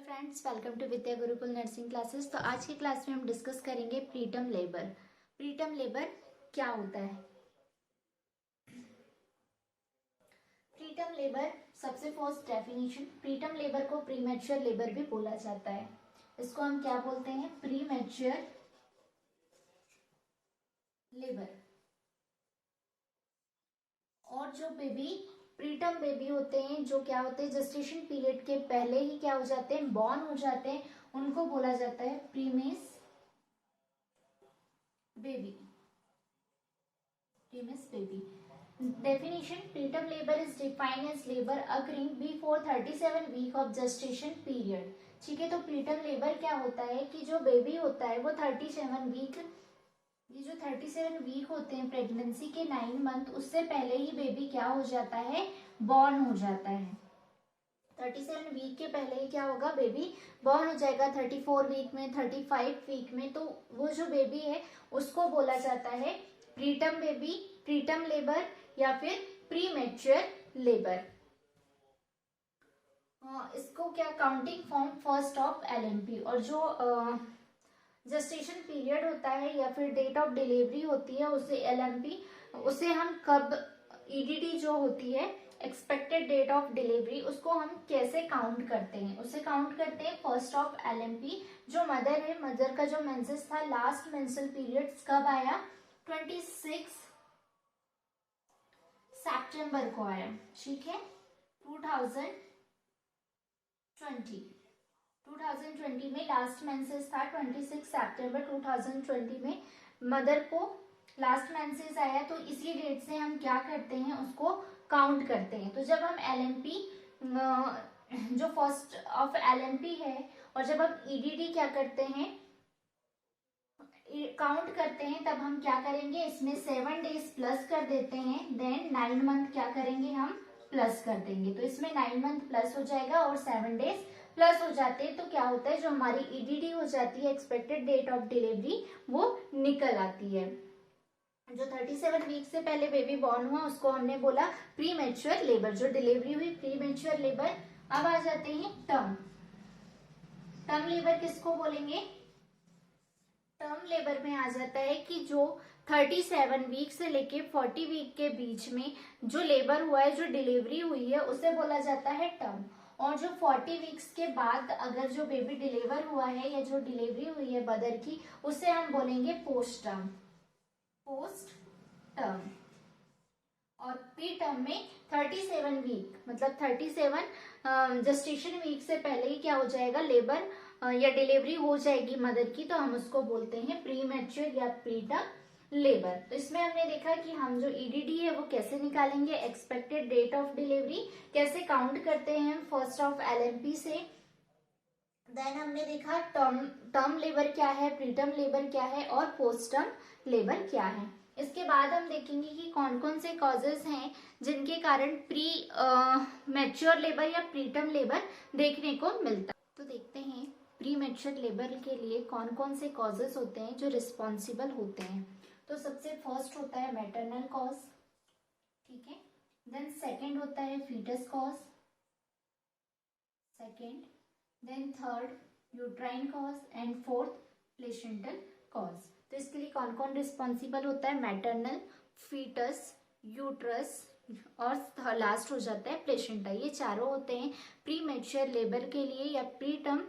Friends, welcome to Vidya Gurukul nursing classes. तो आज की क्लास में हम डिस्कस करेंगे प्रीटर्म लेबर। प्रीटर्म लेबर क्या होता है? प्रीटर्म लेबर, सबसे फर्स्ट डेफिनेशन, प्रीटर्म लेबर को प्रीमेच्योर लेबर भी बोला जाता है। इसको हम क्या बोलते हैं? Premature labour. और जो बेबी प्रीटर्म बेबी होते हैं, जो क्या होते हैं, जेस्टेशन पीरियड के पहले ही क्या हो जाते हैं, बॉर्न हो जाते हैं, उनको बोला जाता है preemies baby. Preemies baby definition: preterm labor is defined as labor occurring before 37 week of gestation period। ठीक है, तो प्रीटर्म लेबर क्या होता है कि जो बेबी होता है वो 37 वीक, ये जो 37 वीक होते हैं प्रेगनेंसी के 9 मंथ, उससे पहले ही बेबी क्या हो जाता है, बॉर्न हो जाता है। 37 वीक के पहले ही क्या होगा, बेबी बॉर्न हो जाएगा। 34 वीक में, 35 वीक में, तो वो जो बेबी है उसको बोला जाता है प्रीटर्म बेबी, प्रीटर्म लेबर या फिर प्रीमेच्योर लेबर। इसको क्या, counting from first of LMP. और जो जेस्टेशन पीरियड होता है या फिर डेट ऑफ डिलीवरी होती है, उसे एलएमपी, उसे हम कब, ईडीडी जो होती है, एक्सपेक्टेड डेट ऑफ डिलीवरी, उसको हम कैसे काउंट करते हैं? उसे काउंट करते हैं फर्स्ट ऑफ एलएमपी। जो मदर है, मदर का जो मेंसेस था, लास्ट मेंस्ट्रुअल पीरियड कब आया? 26 सितंबर को आया। ठीक है, 2020 में लास्ट मेंसेस था। 26 सितंबर 2020 में मदर को लास्ट मेंसेस आया, तो इसी डेट से हम क्या करते हैं, उसको काउंट करते हैं। तो जब हम एलएमपी, जो फर्स्ट ऑफ एलएमपी है, और जब हम ईडीडी क्या करते हैं, काउंट करते हैं, तब हम क्या करेंगे, इसमें 7 डेज प्लस कर देते हैं, देन 9 मंथ क्या करेंगे, हम प्लस कर देंगे। तो इसमें 9 मंथ प्लस हो जाएगा और 7 डेज प्लस हो जाते हैं, तो क्या होता है, जो हमारी ईडीडी हो जाती है, एक्सपेक्टेड डेट ऑफ डिलीवरी, वो निकल आती है। जो 37 वीक से पहले बेबी बॉर्न हुआ, उसको हमने बोला प्रीमेच्योर लेबर। जो डिलीवरी हुई, प्रीमेच्योर लेबर। अब आ जाते हैं टर्म। टर्म लेबर किसको बोलेंगे? टर्म लेबर में आ जाता है कि जो 37 वीक से लेके 40 वीक के बीच में जो लेबर हुआ है, जो डिलीवरी हुई है, उसे बोला जाता है टर्म। और जो 40 वीक्स के बाद अगर जो बेबी डिलीवर हुआ है या जो डिलीवरी हुई है मदर की, उसे हम बोलेंगे पोस्ट टर्म। Post term. और प्री टर्म में 37 वीक, मतलब 37 जेस्टेशन वीक से पहले ही क्या हो जाएगा, लेबर या डिलीवरी हो जाएगी मदर की, तो हम उसको बोलते हैं प्री मैच्योर या प्रीटर्म लेबर। तो इसमें हमने देखा कि हम जो ईडीडी है वो कैसे निकालेंगे, एक्सपेक्टेड डेट ऑफ डिलीवरी कैसे काउंट करते हैं फर्स्ट ऑफ एलएमपी से। देन हमने देखा टर्म लेबर क्या है, प्रीटर्म लेबर क्या है, और पोस्ट टर्म लेबर क्या है। इसके बाद हम देखेंगे कि कौन कौन से कॉजेज हैं जिनके कारण प्री मैच्योर लेबर या प्रीटर्म लेबर देखने को मिलता है। तो देखते हैं प्री मैच्योर लेबर के लिए कौन कौन से कॉजेज होते हैं जो रिस्पॉन्सिबल होते हैं। तो सबसे फर्स्ट होता है मैटरनल कॉज, ठीक है। देन सेकेंड होता है foetus cause, second. Then third uterine cause, and fourth placental cause. तो इसके लिए कौन कौन रिस्पॉन्सिबल होता है? मैटरनल, फीटस, यूट्रस और लास्ट हो जाता है प्लेसेंटा। ये चारों होते हैं प्री मैच्योर लेबर के लिए या प्री टर्म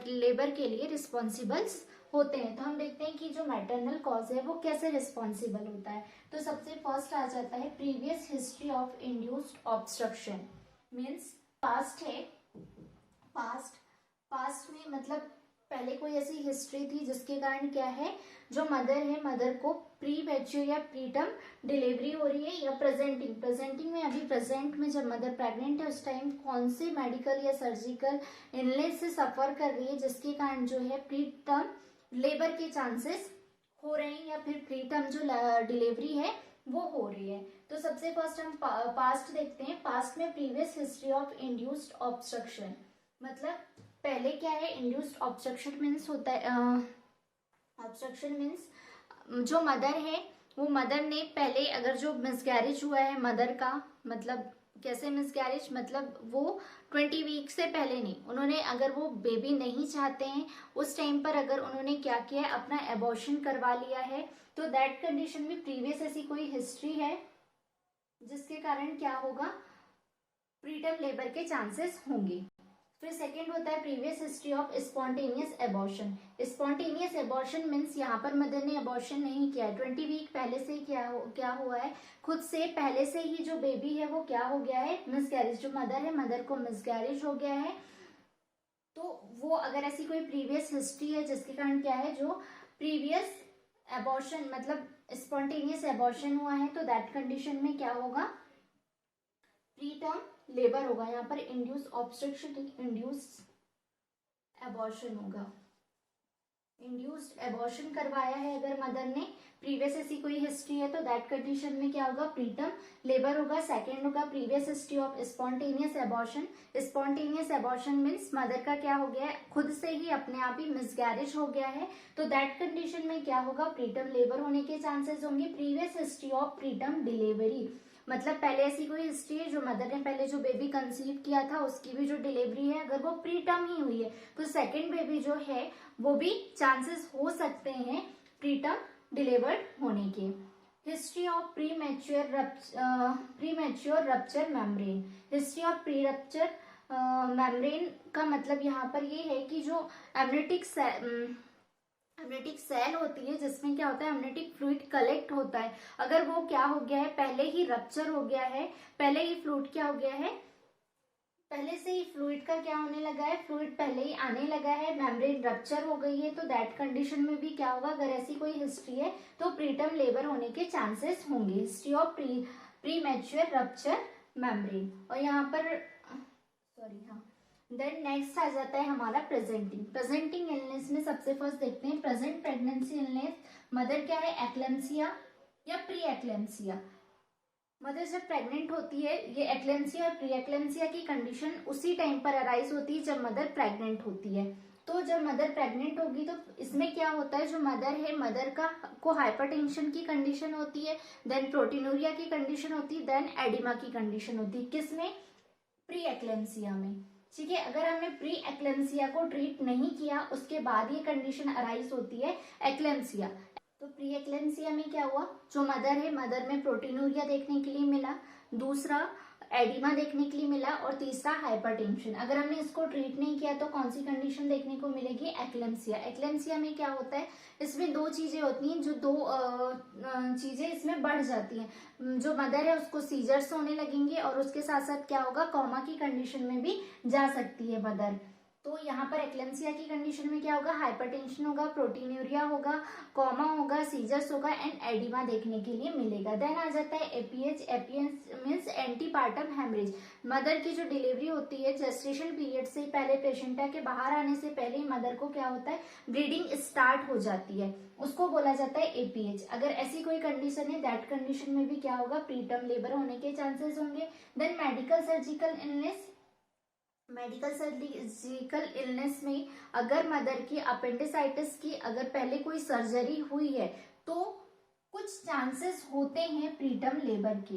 लेबर के लिए रिस्पॉन्सिबल्स होते हैं। तो हम देखते हैं कि जो मैटरनल कॉज है वो कैसे रिस्पॉन्सिबल होता है। तो सबसे फर्स्ट आ जाता है previous history of induced obstruction. Means past है, पास्ट में मतलब पहले कोई ऐसी हिस्ट्री थी जिसके कारण क्या है, जो मदर है, मदर को प्री मैच्योर या प्रीटर्म डिलीवरी हो रही है, या प्रेजेंटिंग में, अभी प्रेजेंट में जब मदर प्रेग्नेंट है उस टाइम कौन से मेडिकल या सर्जिकल इलनेस से सफर कर रही है जिसके कारण जो है प्रीटर्म लेबर के चांसेस हो रहे हैं, या फिर प्रीटर्म जो डिलीवरी है वो हो रही है। तो सबसे फर्स्ट हम पास्ट देखते हैं। पास्ट में previous history of induced obstruction, मतलब पहले क्या है, इंड्यूस्ड ऑब्स्ट्रक्शन मीन्स होता है, ऑब्स्ट्रक्शन मीन्स जो मदर है, वो मदर ने पहले अगर जो मिसकैरेज हुआ है मदर का, मतलब कैसे मिसकैरेज, मतलब वो 20 वीक से पहले नहीं, उन्होंने अगर वो बेबी नहीं चाहते हैं उस टाइम पर अगर उन्होंने क्या किया है, अपना एबॉर्शन करवा लिया है, तो दैट कंडीशन में प्रीवियस ऐसी कोई हिस्ट्री है जिसके कारण क्या होगा, प्रीटर्म लेबर के चांसेस होंगे। फिर सेकंड होता है previous history of spontaneous abortion. Spontaneous abortion means यहाँ पर मदर ने एबॉर्शन नहीं किया है, 20 वीक पहले से क्या हुआ है, खुद से पहले से ही जो बेबी है वो क्या हो गया है, मिसकैरेज, जो मदर है मदर को मिसकैरेज हो गया है। तो वो अगर ऐसी कोई प्रीवियस हिस्ट्री है जिसके कारण क्या है, जो प्रीवियस एबॉर्शन मतलब स्पॉन्टेनियस एबॉर्शन हुआ है, तो दैट कंडीशन में क्या होगा, प्रीटर्म लेबर होगा। यहाँ पर इंड्यूस ऑब्स्ट्रक्शन, इंड्यूस एबॉर्शन होगा। इंड्यूस्ड एबॉर्शन करवाया है अगर मदर ने, प्रीवियस ऐसी कोई हिस्ट्री है, तो दैट कंडीशन में क्या होगा, प्रीटर्म लेबर होगा। सेकंड होगा previous history of spontaneous abortion. Spontaneous abortion means mother का क्या हो गया है, खुद से ही अपने आप ही मिसगैरेज हो गया है, तो दैट कंडीशन में क्या होगा, प्रीटर्म लेबर होने के चांसेस होंगे। Previous history of preterm delivery, मतलब पहले ऐसी कोई हिस्ट्री है जो मदर ने पहले जो बेबी कंसीव किया था उसकी भी जो डिलीवरी है अगर वो प्री टर्म ही हुई है, तो सेकंड बेबी जो है वो भी चांसेस हो सकते हैं प्री टर्म डिलीवर्ड होने के। History of pre mature rupture membrane. History of pre rupture membrane का मतलब यहाँ पर ये है कि जो एमनेटिक सेल होती है जिसमें क्या होता है, एमनेटिक फ्लूइड कलेक्ट होता है, अगर वो क्या हो गया है, पहले ही रप्चर हो गया है, पहले ही फ्लूइड क्या हो गया है, पहले से ही फ्लूइड का क्या होने लगा है, फ्लूइड पहले ही आने लगा है, मेम्ब्रेन रप्चर हो गई है, तो दैट कंडीशन में भी क्या होगा, अगर ऐसी कोई हिस्ट्री है तो प्रीटर्म लेबर होने के चांसेस होंगे। History of pre mature rupture membrane. और यहाँ पर देन नेक्स्ट आ जाता है हमारा प्रेजेंटिंग इलनेस में सबसे फर्स्ट देखते हैं प्रेजेंट प्रेगनेंसी इलनेस। मदर क्या है, एक्लेम्सिया या प्री एक्लेम्सिया। मदर जब प्रेग्नेंट होती है, ये एक्लेम्सिया और प्री एक्लेम्सिया की कंडीशन उसी टाइम पर अराइज होती है जब मदर प्रेग्नेंट होती है। तो जब मदर प्रेग्नेंट होगी तो इसमें क्या होता है, जो मदर है मदर का को हाइपरटेंशन की कंडीशन होती है, देन प्रोटीनूरिया की कंडीशन होती है, देन एडिमा की कंडीशन होती है, किसमें, प्री एक्लेम्सिया में। ठीक है, अगर हमने प्री एक्लेम्सिया को ट्रीट नहीं किया उसके बाद ये कंडीशन अराइज होती है एक्लेम्सिया। तो प्री एक्लेम्सिया में क्या हुआ, जो मदर है मदर में प्रोटीनूरिया देखने के लिए मिला, दूसरा एडिमा देखने के लिए मिला, और तीसरा हाइपरटेंशन। अगर हमने इसको ट्रीट नहीं किया तो कौन सी कंडीशन देखने को मिलेगी, एक्लेम्सिया। एक्लेम्सिया में क्या होता है, इसमें दो चीजें होती हैं, जो दो चीजें इसमें बढ़ जाती हैं। जो मदर है उसको सीजर्स होने लगेंगे और उसके साथ साथ क्या होगा, कोमा की कंडीशन में भी जा सकती है मदर। तो यहाँ पर एक्लेम्सिया की कंडीशन में क्या होगा, हाइपरटेंशन होगा, प्रोटीनूरिया होगा, कोमा होगा, सीजर्स होगा एंड एडिमा देखने के लिए मिलेगा। देन आ जाता है APH. APH means antepartum haemorrhage. Mother की जो डिलीवरी होती है जेस्टेशन पीरियड से पहले, प्लेसेंटा के बाहर आने से पहले ही मदर को क्या होता है, ब्लीडिंग स्टार्ट हो जाती है, उसको बोला जाता है एपीएच। अगर ऐसी कोई कंडीशन है दैट कंडीशन में भी क्या होगा, प्रीटर्म लेबर होने के चांसेस होंगे। Then medical surgical illness. Medical surgical illness में अगर मदर की अपेंडिसाइटिस की अगर पहले कोई सर्जरी हुई है तो कुछ चांसेस होते हैं प्रीटर्म लेबर की।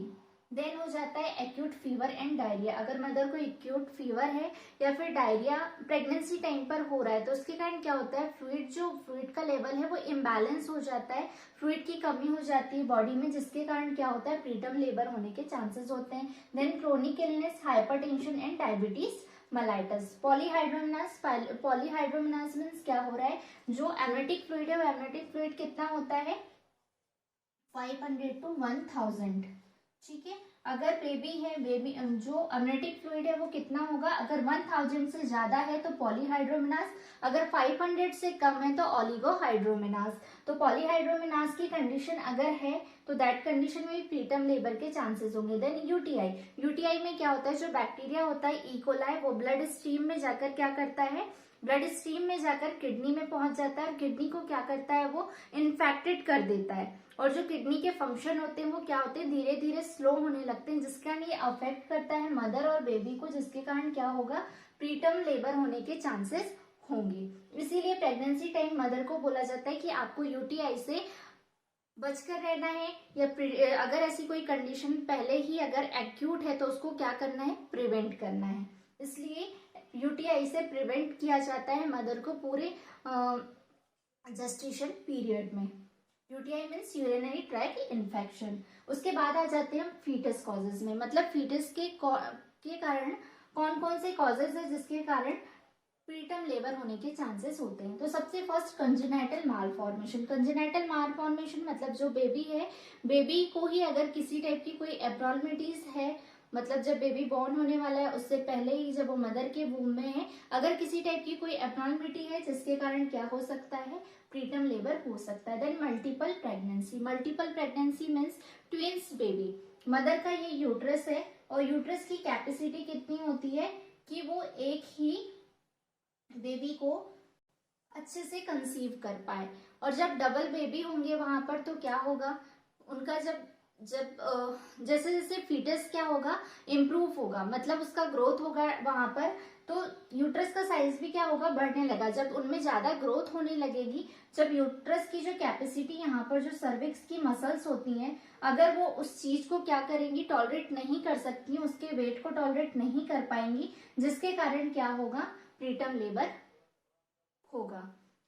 देन हो जाता है एक्यूट फीवर एंड डायरिया। अगर मदर को एक्यूट फीवर है या फिर डायरिया प्रेगनेंसी टाइम पर हो रहा है तो उसके कारण क्या होता है, फ्लूइड का लेवल है वो इम्बैलेंस हो जाता है, फ्लूइड की कमी हो जाती है बॉडी में, जिसके कारण क्या होता है, प्रीटर्म लेबर होने के चांसेस होते हैं। Then chronic illness, hypertension and diabetes mellitus. Polyhydramnios means क्या हो रहा है, जो एमनेटिक फ्लूइड है वो एमनेटिक फ्लूइड कितना होता है, 500 to 1000। ठीक है, अगर बेबी है, बेबी जो अमनेटिक फ्लूइड है वो कितना होगा, अगर 1000 से ज्यादा है तो पॉलीहाइड्रोमिनास, अगर 500 से कम है तो ओलिगोहाइड्रोमिनास। तो पॉलीहाइड्रोमिनास की कंडीशन अगर है तो दैट कंडीशन में प्रीटर्म लेबर के चांसेस होंगे। Then UTI. यूटीआई में क्या होता है, जो बैक्टीरिया होता है इकोलाई वो ब्लड स्ट्रीम में जाकर क्या करता है, ब्लड स्ट्रीम में जाकर किडनी में पहुंच जाता है और किडनी को क्या करता है, वो इन्फेक्टेड कर देता है, और जो किडनी के फंक्शन होते हैं वो क्या होते हैं, धीरे धीरे स्लो होने लगते हैं, जिसके कारण ये अफेक्ट करता है मदर और बेबी को, जिसके कारण क्या होगा, प्रीटर्म लेबर होने के चांसेस होंगे। इसीलिए प्रेगनेंसी टाइम मदर को बोला जाता है कि आपको यूटीआई से बचकर रहना है, या अगर ऐसी कोई कंडीशन पहले ही अगर एक्यूट है तो उसको क्या करना है, प्रिवेंट करना है। इसलिए यूटीआई से प्रिवेंट किया जाता है मदर को पूरे जेस्टेशन पीरियड में। UTI means urinary track infection. उसके बाद आ जाते हैं हम फीटस कॉजेज में, मतलब फीटस के कारण कौन कौन से कॉजेज है जिसके कारण प्रीटर्म लेबर होने के चांसेस होते हैं। तो सबसे first congenital malformation. Congenital malformation मतलब जो बेबी है, बेबी को ही अगर किसी टाइप की कोई एब्नॉर्मलिटीज है, मतलब जब बेबी बॉर्न होने वाला है उससे पहले ही जब वो मदर के वूम में है, अगर किसी टाइप की कोई एब्नॉर्मलिटी है जिसके कारण क्या हो सकता है, प्रीटर्म लेबर हो सकता है। Then multiple pregnancy. Multiple pregnancy means twins baby. Mother का ये यूट्रस है और यूट्रस की कैपेसिटी कितनी होती है कि वो एक ही बेबी को अच्छे से कंसीव कर पाए। और जब डबल बेबी होंगे वहां पर तो क्या होगा, उनका जब जैसे जैसे फीटस क्या होगा, इम्प्रूव होगा, मतलब उसका ग्रोथ होगा वहां पर, तो यूट्रस का साइज भी क्या होगा, बढ़ने लगा। जब उनमें ज्यादा ग्रोथ होने लगेगी, जब यूट्रस की जो कैपेसिटी यहाँ पर जो सर्विक्स की मसल्स होती हैं, अगर वो उस चीज को क्या करेंगी, टॉलरेट नहीं कर सकती, उसके वेट को टॉलरेट नहीं कर पाएंगी, जिसके कारण क्या होगा, प्रीटर्म लेबर होगा।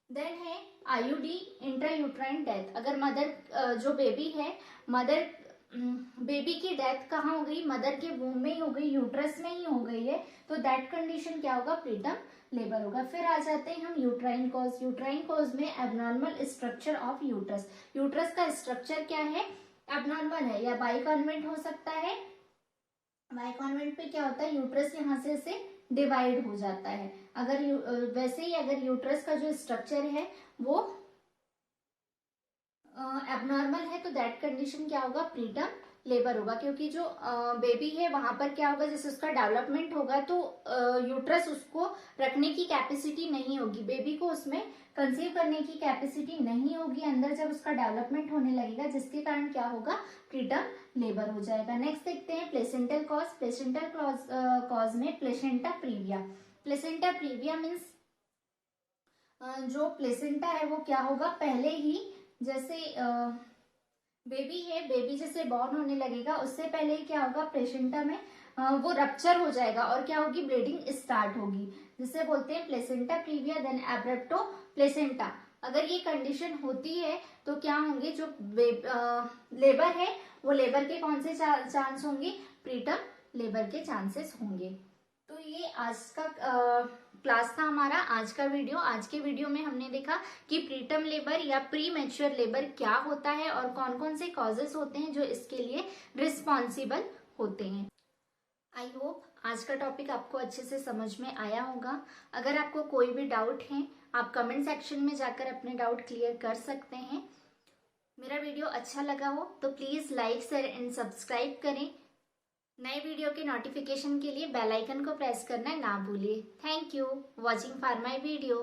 देन है आईयूडी, इंट्रायूट्राइन डेथ। अगर मदर जो बेबी है, मदर बेबी की डेथ कहाँ हो गई, मदर के वूम में ही हो गई, यूट्रस में ही हो गई है, तो दैट कंडीशन क्या होगा, प्रीटर्म लेबर होगा। फिर आ जाते हैं हम यूट्राइन कॉज। यूट्राइन कॉज में abnormal structure of uterus. Uterus का स्ट्रक्चर क्या है, एबनॉर्मल है, या बाइकॉन्वेंट हो सकता है। बाइकॉन्वेंट पे क्या होता है, यूट्रस यहाँ से डिवाइड हो जाता है। अगर वैसे ही अगर यूट्रस का जो स्ट्रक्चर है वो एबनॉर्मल है तो दैट कंडीशन क्या होगा, प्रीटर्म लेबर होगा। क्योंकि जो बेबी है वहां पर क्या होगा, जैसे उसका डेवलपमेंट होगा तो यूट्रस उसको रखने की कैपेसिटी नहीं होगी, बेबी को उसमें कंसीव करने की कैपेसिटी नहीं होगी अंदर जब उसका डेवलपमेंट होने लगेगा, जिसके कारण क्या होगा, प्रीटर्म लेबर हो जाएगा। नेक्स्ट देखते हैं प्लेसेंटल कॉज। प्लेसेंटल कॉज में placenta previa. Placenta previa means जो प्लेसेंटा है वो क्या होगा, पहले ही जैसे बेबी है, बेबी जैसे बॉर्न होने लगेगा उससे पहले ही क्या होगा, प्लेसेंटा में वो रप्चर हो जाएगा और क्या होगी, ब्लीडिंग स्टार्ट होगी, जिसे बोलते हैं प्लेसेंटा प्रीविया देन एब्रप्टो प्लेसेंटा। अगर ये कंडीशन होती है तो क्या होंगे, जो लेबर है वो लेबर के कौन से चांस होंगे, प्रीटर्म लेबर के चांसेस होंगे। तो ये आज का क्लास था हमारा, आज का वीडियो। आज के वीडियो में हमने देखा कि प्रीटर्म लेबर या प्री मैच्योर लेबर क्या होता है और कौन कौन से कॉजेस होते हैं जो इसके लिए रिस्पॉन्सिबल होते हैं। आई होप आज का टॉपिक आपको अच्छे से समझ में आया होगा। अगर आपको कोई भी डाउट है आप कमेंट सेक्शन में जाकर अपने डाउट क्लियर कर सकते हैं। मेरा वीडियो अच्छा लगा हो तो please like share and subscribe करें। नए वीडियो के नोटिफिकेशन के लिए बेल आइकन को प्रेस करना ना भूलिए। Thank you watching for my video.